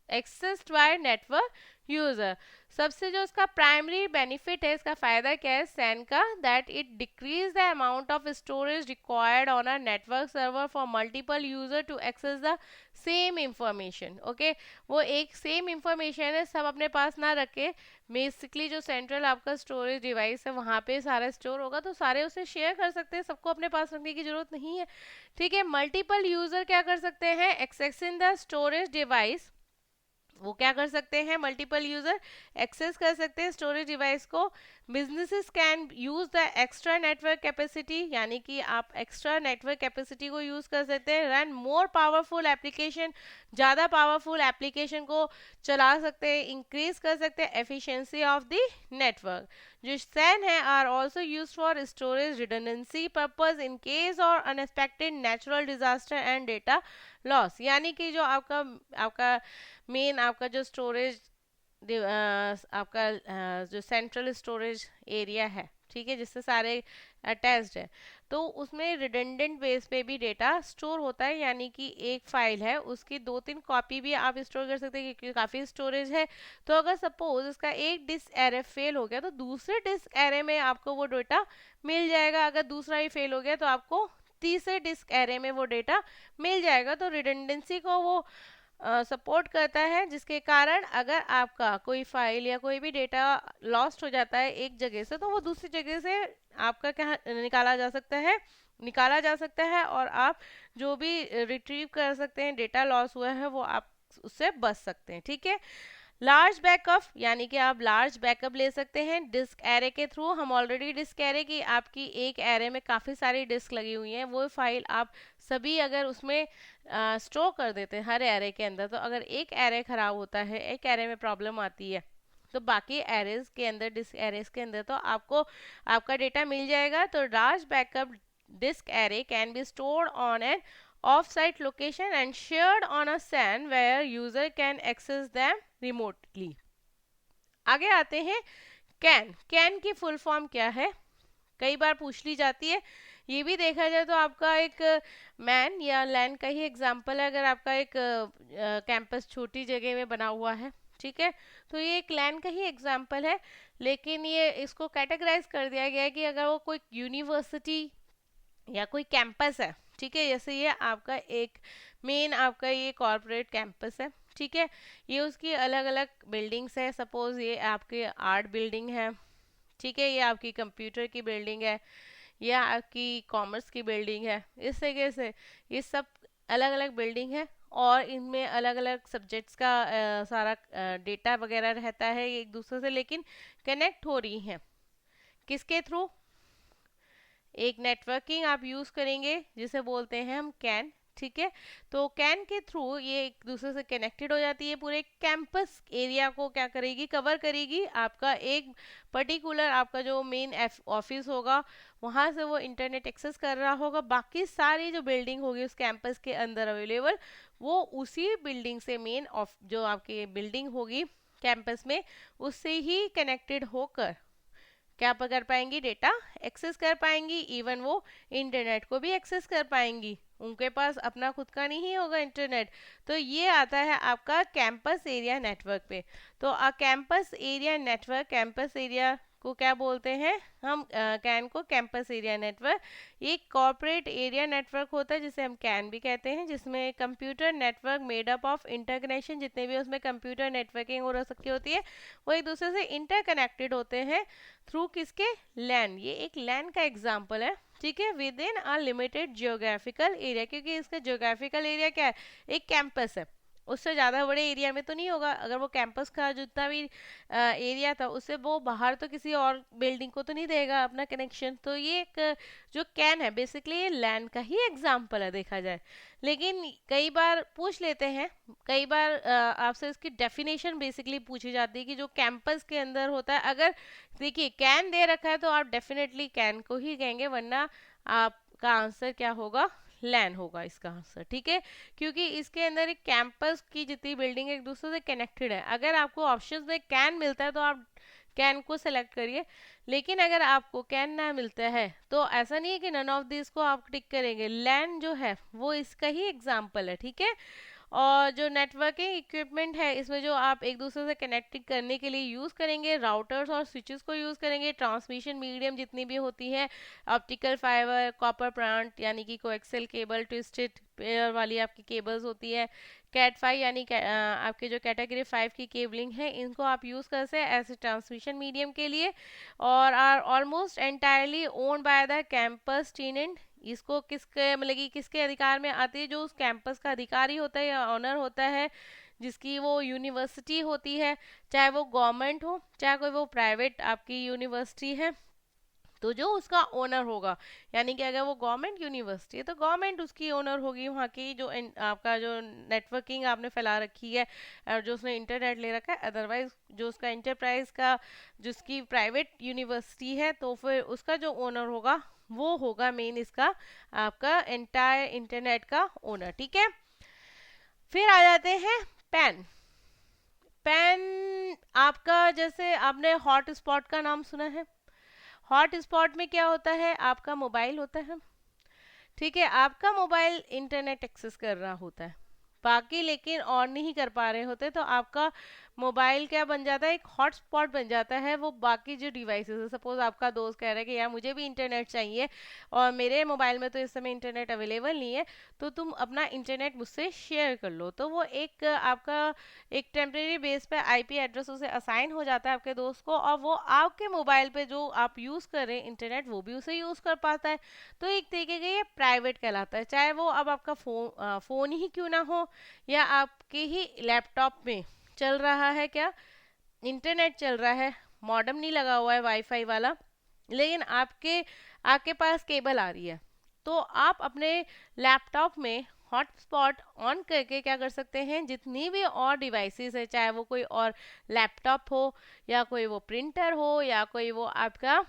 accessed by network user. सबसे जो इसका प्राइमरी बेनिफिट है, इसका फायदा क्या है सैन का, that it decrease the amount of storage required on a network server for multiple user to access the same information. Okay, वो एक सेम इंफॉर्मेशन है, सब अपने पास ना रखे, बेसिकली जो सेंट्रल आपका स्टोरेज डिवाइस है वहाँ पे सारा स्टोर होगा तो सारे उसे शेयर कर सकते हैं, सबको अपने पास रखने की जरूरत नहीं है। ठीक है, मल्टीपल यूजर क्या कर सकते हैं, एक्सेसिंग द स्टोरेज डिवाइस, वो क्या कर सकते हैं, मल्टीपल यूजर एक्सेस कर सकते हैं स्टोरेज डिवाइस को। Businesses can use the extra network capacity, यानी कि आप एक्स्ट्रा नेटवर्क कैपेसिटी को यूज कर सकते हैं, रन मोर पावरफुल एप्लीकेशन, ज़्यादा पावरफुल एप्लीकेशन को चला सकते हैं, इंक्रीज कर सकते हैं एफिशिएंसी ऑफ द नेटवर्क। जो सैन है are also use for storage redundancy purpose in case और unexpected natural disaster and data loss, यानी कि जो आपका आपका मेन आपका जो स्टोरेज आपका जो सेंट्रल स्टोरेज एरिया है, ठीक है, जिससे सारे अटैच्ड है, तो उसमें रिडंडेंट बेस पे भी डेटा स्टोर होता है, यानी कि एक फाइल है उसकी 2-3 कॉपी भी आप स्टोर कर सकते हैं, क्योंकि काफ़ी स्टोरेज है। तो अगर सपोज इसका एक डिस्क एरे फेल हो गया तो दूसरे डिस्क एरे में आपको वो डेटा मिल जाएगा, अगर दूसरा ही फेल हो गया तो आपको तीसरे डिस्क एरे में वो डेटा मिल जाएगा। तो रिडंडेंसी को वो सपोर्ट करता है, जिसके कारण अगर आपका कोई फाइल या कोई भी डेटा लॉस्ट हो जाता है एक जगह से तो वो दूसरी जगह से आपका क्या निकाला जा सकता है और आप जो भी रिट्रीव कर सकते हैं डेटा लॉस हुआ है वो आप उससे बच सकते हैं। ठीक है, लार्ज बैकअप, यानी कि आप लार्ज बैकअप ले सकते हैं डिस्क एरे के थ्रू। हम ऑलरेडी डिस्क एरे की आपकी एक एरे में काफ़ी सारी डिस्क लगी हुई हैं, वो फाइल आप सभी अगर उसमें स्टोर कर देते हैं हर एरे के अंदर, तो अगर एक एरे खराब होता है, एक एरे में प्रॉब्लम आती है, तो बाकी एरेज के अंदर डिस्क एरेज के अंदर तो आपको आपका डेटा मिल जाएगा। तो large backup disk array can be stored on an off-site location and shared on a SAN where user can access them remotely। आगे आते हैं कैन। कैन की फुल फॉर्म क्या है, कई बार पूछ ली जाती है। ये भी देखा जाए तो आपका एक मैन या लैंड का ही एग्जांपल है, अगर आपका एक कैंपस छोटी जगह में बना हुआ है, ठीक है, तो ये एक लैंड का ही एग्जांपल है, लेकिन ये इसको कैटेगराइज कर दिया गया है कि अगर वो कोई यूनिवर्सिटी या कोई कैंपस है, ठीक है, जैसे ये आपका एक मेन आपका ये कॉर्पोरेट कैंपस है, ठीक है, ये उसकी अलग अलग बिल्डिंग्स है, सपोज ये आपके आर्ट बिल्डिंग है, ठीक है, ये आपकी कंप्यूटर की बिल्डिंग है, ये आपकी कॉमर्स की बिल्डिंग है, इस तरीके से ये सब अलग अलग बिल्डिंग है और इनमें अलग अलग सब्जेक्ट्स का सारा डेटा वगैरह रहता है एक दूसरे से, लेकिन कनेक्ट हो रही हैं किसके थ्रू, एक नेटवर्किंग आप यूज करेंगे जिसे बोलते हैं हम कैन। ठीक है, तो कैन के थ्रू ये एक दूसरे से कनेक्टेड हो जाती है, पूरे कैंपस एरिया को क्या करेगी, कवर करेगी। आपका एक पर्टिकुलर आपका जो मेन ऑफिस होगा वहां से वो इंटरनेट एक्सेस कर रहा होगा, बाकी सारी जो बिल्डिंग होगी उस कैंपस के अंदर अवेलेबल वो उसी बिल्डिंग से मेन ऑफ जो आपकी बिल्डिंग होगी कैंपस में उससे ही कनेक्टेड होकर क्या कर पाएंगी, डेटा एक्सेस कर पाएंगी, इवन वो इंटरनेट को भी एक्सेस कर पाएंगी, उनके पास अपना खुद का नहीं होगा इंटरनेट। तो ये आता है आपका कैंपस एरिया नेटवर्क पे। तो campus area network, campus area को क्या बोलते हैं हम, कैन को कैंपस एरिया नेटवर्क। ये कॉर्पोरेट एरिया नेटवर्क होता है जिसे हम कैन भी कहते हैं, जिसमें computer network made up of interconnection, जितने भी उसमें कंप्यूटर नेटवर्किंग हो सकती होती है वो एक दूसरे से इंटरकनेक्टेड होते हैं थ्रू किसके, लैन। ये एक लैन का एग्जाम्पल है, ठीक है, with in a limited geographical area, क्योंकि इसका जियोग्राफिकल एरिया क्या है, एक कैंपस है उससे ज़्यादा बड़े एरिया में तो नहीं होगा। अगर वो कैंपस का जितना भी एरिया था उससे वो बाहर तो किसी और बिल्डिंग को तो नहीं देगा अपना कनेक्शन। तो ये एक जो कैन है बेसिकली ये लैंड का ही एग्जाम्पल है देखा जाए। लेकिन कई बार पूछ लेते हैं, कई बार आपसे इसकी डेफिनेशन बेसिकली पूछी जाती है कि जो कैंपस के अंदर होता है। अगर देखिए कैन दे रखा है तो आप डेफिनेटली कैन को ही कहेंगे, वरना आपका आंसर क्या होगा, लैन होगा इसका आंसर, ठीक है। क्योंकि इसके अंदर एक कैंपस की जितनी बिल्डिंग एक दूसरे से कनेक्टेड है। अगर आपको ऑप्शंस में कैन मिलता है तो आप कैन को सेलेक्ट करिए, लेकिन अगर आपको कैन ना मिलता है तो ऐसा नहीं है कि नन ऑफ दिस को आप टिक करेंगे। लैन जो है वो इसका ही एग्जाम्पल है, ठीक है। और जो नेटवर्किंग इक्विपमेंट है इसमें जो आप एक दूसरे से कनेक्टिंग करने के लिए यूज़ करेंगे राउटर्स और स्विचेस को यूज़ करेंगे। ट्रांसमिशन मीडियम जितनी भी होती है, ऑप्टिकल फाइबर, कॉपर प्लांट यानी कि कोएक्सियल केबल, ट्विस्टेड पेयर वाली आपकी केबल्स होती है, कैट 5 यानी आपके जो कैटेगरी 5 की केबलिंग है इनको आप यूज़ कर सकते हैं एज ट्रांसमिशन मीडियम के लिए। और are almost entirely owned by the campus tenant. इसको किसके मतलब कि किसके अधिकार में आती है, जो उस कैंपस का अधिकारी होता है या ऑनर होता है, जिसकी वो यूनिवर्सिटी होती है, चाहे वो गवर्नमेंट हो चाहे कोई वो प्राइवेट आपकी यूनिवर्सिटी है। तो जो उसका ओनर होगा, यानी कि अगर वो गवर्नमेंट यूनिवर्सिटी है तो गवर्नमेंट उसकी ओनर होगी वहाँ की। जो आपका जो नेटवर्किंग आपने फैला रखी है और जो उसने इंटरनेट ले रखा है, अदरवाइज जो उसका इंटरप्राइज का जिसकी प्राइवेट यूनिवर्सिटी है तो फिर उसका जो ओनर होगा वो होगा मेन इसका आपका एंटायर इंटरनेट का ओनर, ठीक है। फिर आ जाते हैं पैन। पैन आपका, जैसे आपने हॉट स्पॉट का नाम सुना है। हॉट स्पॉट में क्या होता है, आपका मोबाइल होता है, ठीक है। आपका मोबाइल इंटरनेट एक्सेस कर रहा होता है, बाकी लेकिन ऑन नहीं कर पा रहे होते, तो आपका मोबाइल क्या बन जाता है, एक हॉटस्पॉट बन जाता है। वो बाकी जो डिवाइसेस है, सपोज आपका दोस्त कह रहा है कि यार मुझे भी इंटरनेट चाहिए और मेरे मोबाइल में तो इस समय इंटरनेट अवेलेबल नहीं है, तो तुम अपना इंटरनेट मुझसे शेयर कर लो। तो वो एक आपका एक टेम्प्रेरी बेस पे आईपी एड्रेस उसे असाइन हो जाता है आपके दोस्त को, और वो आपके मोबाइल पे जो आप यूज़ कर रहे हैं इंटरनेट वो भी उसे यूज़ कर पाता है। तो एक तरीके का ये प्राइवेट कहलाता है, चाहे वो अब आपका फ़ोन ही क्यों ना हो या आपके ही लैपटॉप में चल रहा है क्या, इंटरनेट चल रहा है, मॉडेम नहीं लगा हुआ है वाईफाई वाला, लेकिन आपके आपके पास केबल आ रही है, तो आप अपने लैपटॉप में हॉटस्पॉट ऑन करके क्या कर सकते हैं, जितनी भी और डिवाइसेस है, चाहे वो कोई और लैपटॉप हो या कोई वो प्रिंटर हो या कोई वो आपका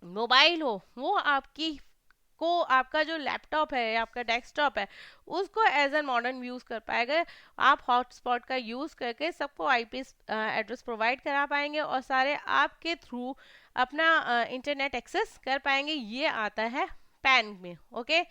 मोबाइल हो, वो आपकी को आपका जो लैपटॉप है या आपका डेस्कटॉप है उसको एज एन मॉडर्न यूज़ कर पाएगा। आप हॉटस्पॉट का यूज़ करके सबको आईपी एड्रेस प्रोवाइड करा पाएंगे और सारे आपके थ्रू अपना इंटरनेट एक्सेस कर पाएंगे। ये आता है पैन में, ओके।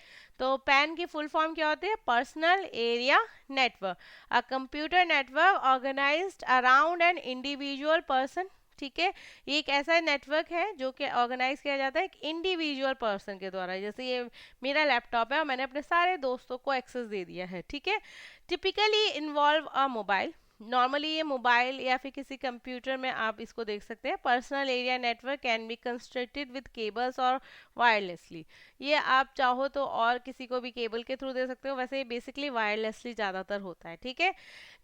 तो पैन की फुल फॉर्म क्या होती है, personal area network, a computer network organized around an individual person, ठीक है। ये एक ऐसा नेटवर्क है जो कि ऑर्गेनाइज किया जाता है एक इंडिविजुअल पर्सन के द्वारा। जैसे ये मेरा लैपटॉप है और मैंने अपने सारे दोस्तों को एक्सेस दे दिया है, ठीक है। Typically involve a mobile, normally ये मोबाइल या फिर किसी कंप्यूटर में आप इसको देख सकते हैं। Personal area network can be constructed with cables और वायरलेसली। ये आप चाहो तो और किसी को भी केबल के थ्रू दे सकते हो, वैसे ये बेसिकली वायरलेसली ज़्यादातर होता है, ठीक है।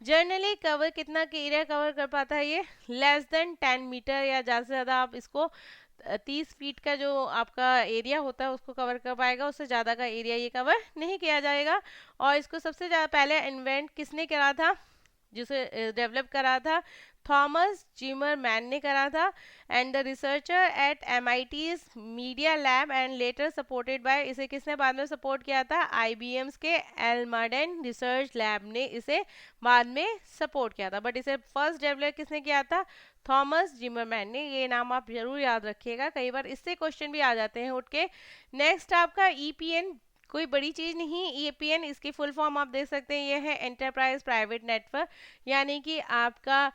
जनरली कवर कितना एरिया कवर कर पाता है ये, लेस देन 10 मीटर, या ज़्यादा से ज़्यादा आप इसको 30 फीट का जो आपका एरिया होता है उसको कवर कर पाएगा, उससे ज़्यादा का एरिया ये कवर नहीं किया जाएगा। और इसको सबसे ज़्यादा पहले इन्वेंट किसने करा था, जिसे डेवलप करा था, थॉमस जिमरमैन ने करा था, and the researcher at MIT's media lab and later supported by, इसे किसने बाद में सपोर्ट किया था, आईबीएम्स के एल्माडेन रिसर्च लैब ने इसे बाद में सपोर्ट किया था, बट इसे फर्स्ट डेवलप किसने किया था, थॉमस जिमरमैन ने। ये नाम आप जरूर याद रखिएगा, कई बार इससे क्वेश्चन भी आ जाते हैं उठ के। नेक्स्ट आपका ईपीएन, कोई बड़ी चीज़ नहीं, ईपीएन इसकी फुल फॉर्म आप देख सकते हैं, ये है एंटरप्राइज प्राइवेट नेटवर्क, यानी कि आपका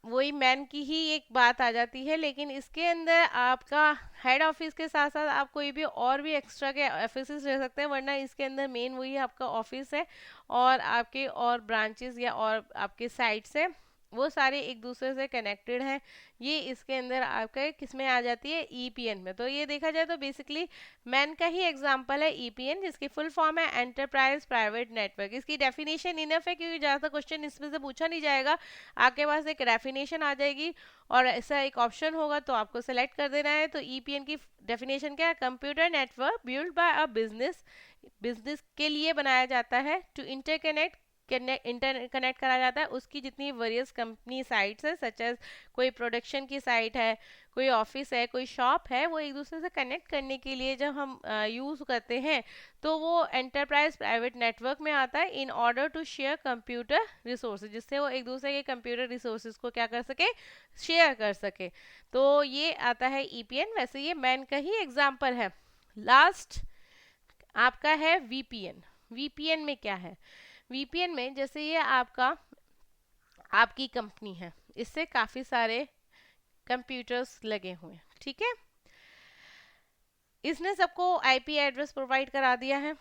वही मैन की ही एक बात आ जाती है, लेकिन इसके अंदर आपका हेड ऑफिस के साथ साथ आप कोई भी और भी एक्स्ट्रा के ऑफिस रह सकते हैं, वरना इसके अंदर मेन वही आपका ऑफिस है और आपके और ब्रांचेस या और आपके साइट्स है। वो सारे एक दूसरे से कनेक्टेड हैं। ये इसके अंदर आपका किस में आ जाती है, ईपीएन में। तो ये देखा जाए तो बेसिकली मैन का ही एग्जांपल है ईपीएन, जिसकी फुल फॉर्म है एंटरप्राइज प्राइवेट नेटवर्क। इसकी डेफिनेशन इनफ है क्योंकि ज़्यादा क्वेश्चन इसमें से पूछा नहीं जाएगा, आपके पास एक डेफिनेशन आ जाएगी और ऐसा एक ऑप्शन होगा तो आपको सेलेक्ट कर देना है। तो ईपीएन की डेफिनेशन क्या है, computer network build by a business, business के लिए बनाया जाता है, टू इंटरकनेक्ट, कनेक्ट करा जाता है उसकी जितनी वेरियस कंपनी साइट्स है, सच एज कोई प्रोडक्शन की साइट है, कोई ऑफिस है, कोई शॉप है, वो एक दूसरे से कनेक्ट करने के लिए जब हम यूज़ करते हैं तो वो एंटरप्राइज प्राइवेट नेटवर्क में आता है, in order to share computer resources, जिससे वो एक दूसरे के कंप्यूटर रिसोर्सेज को क्या कर सके, शेयर कर सके। तो ये आता है ईपीएन। वैसे ये मैन का ही एग्जाम्पल है। लास्ट आपका है वीपीएन। वीपीएन में क्या है, वीपीएन में जैसे ये आपका आपकी कंपनी है, इससे काफी सारे कंप्यूटर्स लगे हुए हैं, ठीक है। इसने सबको आईपी एड्रेस प्रोवाइड करा दिया है,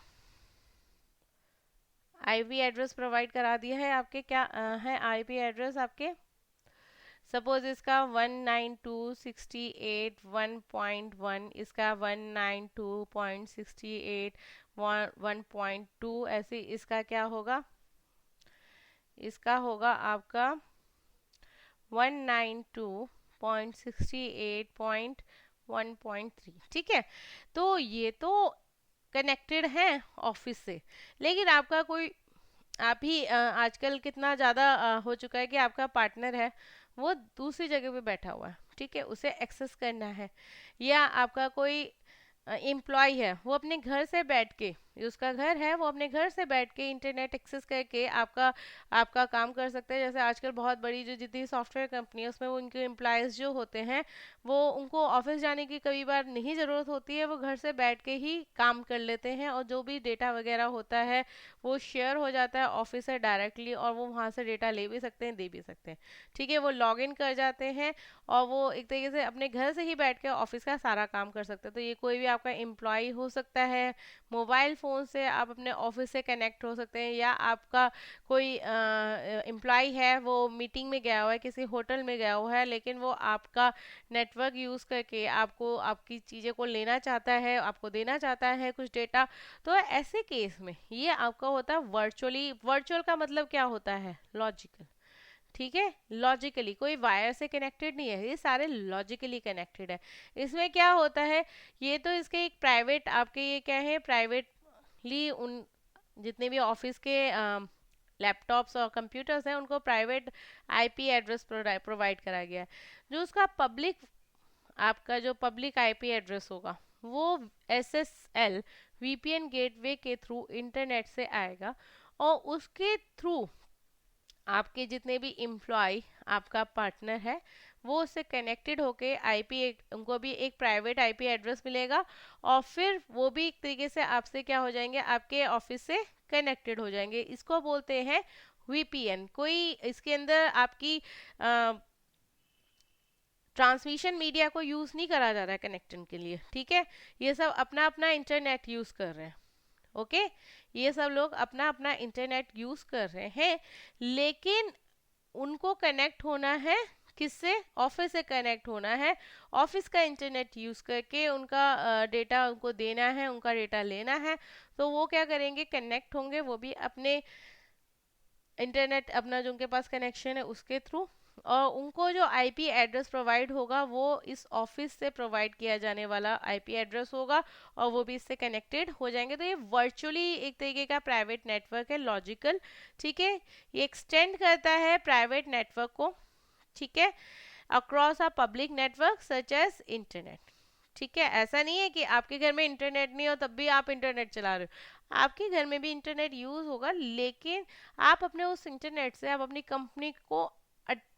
आईपी एड्रेस प्रोवाइड करा दिया है। आपके क्या है आईपी एड्रेस आपके, सपोज इसका 192.168.1.1, इसका 192.68.1.2, ऐसे इसका क्या होगा, इसका होगा आपका 192.68.1.3, ठीक है। तो ये तो कनेक्टेड है ऑफिस से, लेकिन आपका कोई, आप ही आजकल कितना ज़्यादा हो चुका है कि आपका पार्टनर है वो दूसरी जगह पे बैठा हुआ है, ठीक है, उसे एक्सेस करना है, या आपका कोई एम्प्लॉय है वो अपने घर से बैठ के, उसका घर है वो अपने घर से बैठ के इंटरनेट एक्सेस करके आपका आपका काम कर सकते हैं। जैसे आजकल बहुत बड़ी जो जितनी सॉफ्टवेयर कंपनी है उसमें वो उनके एम्प्लॉयज़ जो होते हैं वो उनको ऑफिस जाने की कई बार नहीं ज़रूरत होती है, वो घर से बैठ के ही काम कर लेते हैं और जो भी डेटा वगैरह होता है वो शेयर हो जाता है ऑफिस से डायरेक्टली, और वो वहाँ से डेटा ले भी सकते हैं, दे भी सकते हैं, ठीक है। वो लॉग इन कर जाते हैं और वो एक तरीके से अपने घर से ही बैठ के ऑफिस का सारा काम कर सकते हैं। तो ये कोई भी आपका एम्प्लॉय हो सकता है, मोबाइल फ़ोन से आप अपने ऑफिस से कनेक्ट हो सकते हैं, या आपका कोई एम्प्लॉय है वो मीटिंग में गया हुआ है, किसी होटल में गया हुआ है, लेकिन वो आपका नेटवर्क यूज़ करके आपको आपकी चीज़ें को लेना चाहता है, आपको देना चाहता है कुछ डेटा। तो ऐसे केस में ये आपका होता है वर्चुअली। वर्चुअल का मतलब क्या होता है, लॉजिकल, ठीक है, लॉजिकली, कोई वायर से कनेक्टेड नहीं है, ये सारे लॉजिकली कनेक्टेड है। इसमें क्या होता है, ये तो इसके एक प्राइवेट, आपके ये क्या है, प्राइवेटली उन जितने भी ऑफिस के लैपटॉप्स और कंप्यूटर्स हैं उनको प्राइवेट आईपी एड्रेस प्रोवाइड करा गया है। जो उसका पब्लिक, आपका जो पब्लिक आईपी एड्रेस होगा वो एसएसएल वीपीएन गेटवे के थ्रू इंटरनेट से आएगा, और उसके थ्रू आपके जितने भी एम्प्लॉय, आपका पार्टनर है, वो उससे कनेक्टेड होके आईपी, उनको भी एक प्राइवेट आईपी एड्रेस मिलेगा, और फिर वो भी एक तरीके से आपसे क्या हो जाएंगे, आपके ऑफिस से कनेक्टेड हो जाएंगे। इसको बोलते हैं वीपीएन। कोई इसके अंदर आपकी ट्रांसमिशन मीडिया को यूज़ नहीं करा जा रहा है कनेक्शन के लिए, ठीक है। ये सब अपना अपना इंटरनेट यूज़ कर रहे हैं, ओके, ये सब लोग अपना अपना इंटरनेट यूज़ कर रहे हैं, लेकिन उनको कनेक्ट होना है किससे, ऑफिस से कनेक्ट होना है, ऑफिस का इंटरनेट यूज़ करके उनका डेटा उनको देना है, उनका डेटा लेना है। तो वो क्या करेंगे, कनेक्ट होंगे वो भी अपने इंटरनेट, अपना जो उनके पास कनेक्शन है उसके थ्रू, और उनको जो आईपी एड्रेस प्रोवाइड होगा वो इस ऑफिस से प्रोवाइड किया जाने वाला आईपी एड्रेस होगा, और वो भी इससे कनेक्टेड हो जाएंगे। तो ये वर्चुअली एक तरीके का प्राइवेट नेटवर्क है, लॉजिकल, ठीक है। ये एक्सटेंड करता है प्राइवेट नेटवर्क को, ठीक है, across a public network such as internet, ठीक है। ऐसा नहीं है कि आपके घर में इंटरनेट नहीं हो तब भी आप इंटरनेट चला रहे हो, आपके घर में भी इंटरनेट यूज होगा, लेकिन आप अपने उस इंटरनेट से आप अपनी कंपनी को,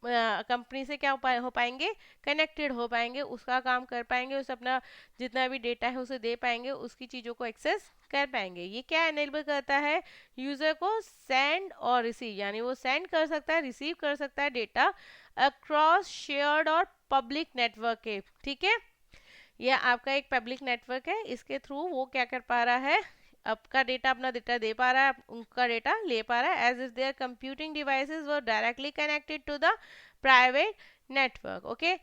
कंपनी से क्या हो पाएंगे, कनेक्टेड हो पाएंगे, उसका काम कर पाएंगे, उसे अपना जितना भी डेटा है उसे दे पाएंगे, उसकी चीज़ों को एक्सेस कर पाएंगे। ये क्या एनेबल करता है, यूजर को सेंड और रिसीव, यानी वो सेंड कर सकता है, रिसीव कर सकता है डेटा अक्रॉस शेयर्ड और पब्लिक नेटवर्क के, ठीक है। यह आपका एक पब्लिक नेटवर्क है, इसके थ्रू वो क्या कर पा रहा है, आपका डेटा अपना डेटा दे पा रहा है, उनका डेटा ले पा रहा है, as if there computing devices were directly connected to the private network. Okay.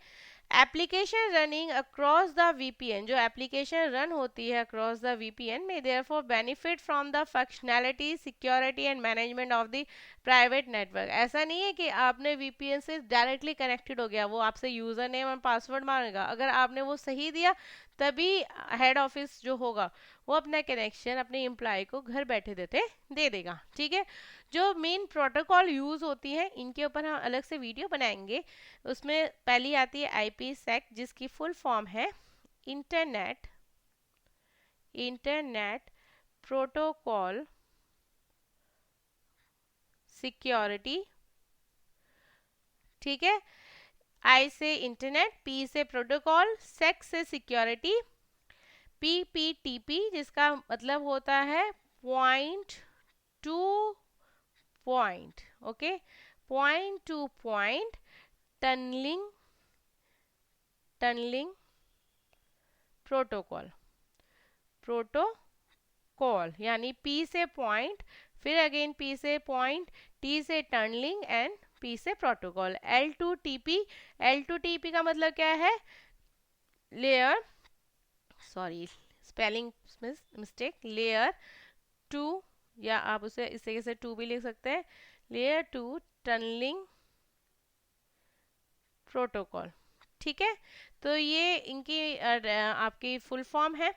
Application running across the VPN, जो एप्लीकेशन रन होती है अक्रॉस द वीपीएन में therefore benefit from the functionality, security and management of the private network. ऐसा नहीं है कि आपने VPN से डायरेक्टली कनेक्टेड हो गया, वो आपसे यूजर नेम और पासवर्ड मांगेगा. अगर आपने वो सही दिया तभी हेड ऑफिस जो होगा वो अपना कनेक्शन अपने एम्प्लॉय को घर बैठे देते दे देगा. ठीक है. जो मेन प्रोटोकॉल यूज होती है इनके ऊपर हम अलग से वीडियो बनाएंगे. उसमें पहली आती है IPsec, जिसकी फुल फॉर्म है इंटरनेट प्रोटोकॉल सिक्योरिटी. ठीक है. I से इंटरनेट, P से प्रोटोकॉल, सेक से सिक्योरिटी, PPTP जिसका मतलब होता है point to point. Okay. Point to point tunneling protocol यानी P से पॉइंट, फिर अगेन P से पॉइंट, T से टनलिंग एंड P से प्रोटोकॉल. L2TP का मतलब क्या है? Layer, sorry spelling mistake, layer 2, या आप उसे इस तरीके से 2 भी लिख सकते हैं, लेयर 2 टनलिंग प्रोटोकॉल. ठीक है. तो ये इनकी आपकी फुल फॉर्म है.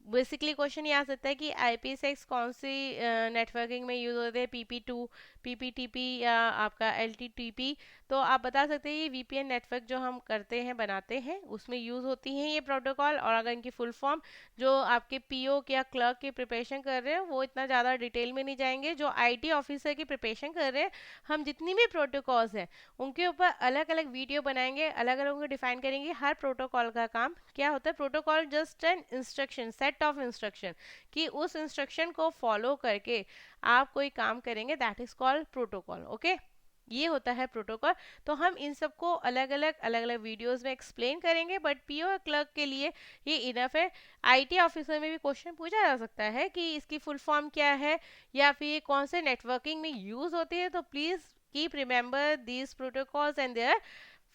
बेसिकली क्वेश्चन ये आ सकता है कि IPsec कौन सी नेटवर्किंग में यूज होते हैं, PP2, PPTP या आपका LTTP. तो आप बता सकते हैं ये VPN नेटवर्क जो हम करते हैं बनाते हैं उसमें यूज होती हैं ये प्रोटोकॉल. और अगर इनकी फुल फॉर्म जो आपके PO या क्लर्क की प्रिपरेशन कर रहे हैं वो इतना ज़्यादा डिटेल में नहीं जाएंगे. जो IT ऑफिसर की प्रिपरेशन कर रहे हैं हम जितनी भी प्रोटोकॉल्स हैं उनके ऊपर अलग अलग वीडियो बनाएंगे, अलग अलग उनको डिफाइन करेंगे. हर प्रोटोकॉल का काम क्या होता है? Protocol just an instruction, set of instruction, कि उस इंस्ट्रक्शन को फॉलो करके आप कोई काम करेंगे, that is called protocol. Okay. ये होता है प्रोटोकॉल. तो हम इन सबको अलग अलग वीडियोस में एक्सप्लेन करेंगे, बट PO क्लर्क के लिए ये इनफ है. IT ऑफिसर में भी क्वेश्चन पूछा जा सकता है कि इसकी फुल फॉर्म क्या है या फिर ये कौन से नेटवर्किंग में यूज होती है. तो please keep remember these protocols and there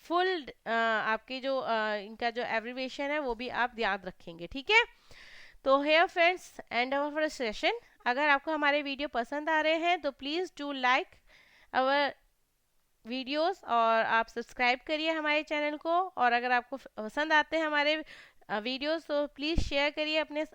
full आपकी जो इनका जो एब्रिविएशन है वो भी आप याद रखेंगे. ठीक है. तो here friends, end of session. अगर आपको हमारे वीडियो पसंद आ रहे हैं तो please do like our videos और आप सब्सक्राइब करिए हमारे चैनल को. और अगर आपको पसंद आते हैं हमारे वीडियोस तो प्लीज़ शेयर करिए अपने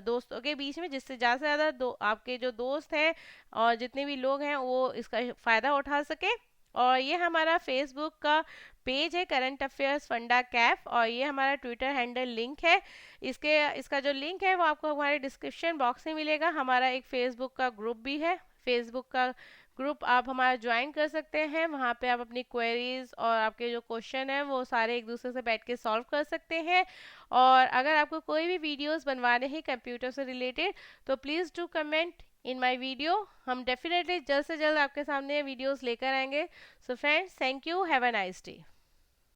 दोस्तों के बीच में, जिससे ज़्यादा से ज़्यादा आपके जो दोस्त हैं और जितने भी लोग हैं वो इसका फ़ायदा उठा सके. और ये हमारा फेसबुक का पेज है करंट अफेयर्स फंडा कैफ, और ये हमारा ट्विटर हैंडल लिंक है. इसका जो लिंक है वो आपको हमारे डिस्क्रिप्शन बॉक्स में मिलेगा. हमारा एक फेसबुक का ग्रुप भी है. फेसबुक का ग्रुप आप हमारा ज्वाइन कर सकते हैं. वहाँ पे आप अपनी क्वेरीज और आपके जो क्वेश्चन हैं वो सारे एक दूसरे से बैठ के सॉल्व कर सकते हैं. और अगर आपको कोई भी वीडियोस बनवाने हैं कंप्यूटर से रिलेटेड तो please do comment in my video. हम डेफिनेटली जल्द से जल्द आपके सामने वीडियोस लेकर आएंगे. So friends, thank you. Have a nice day.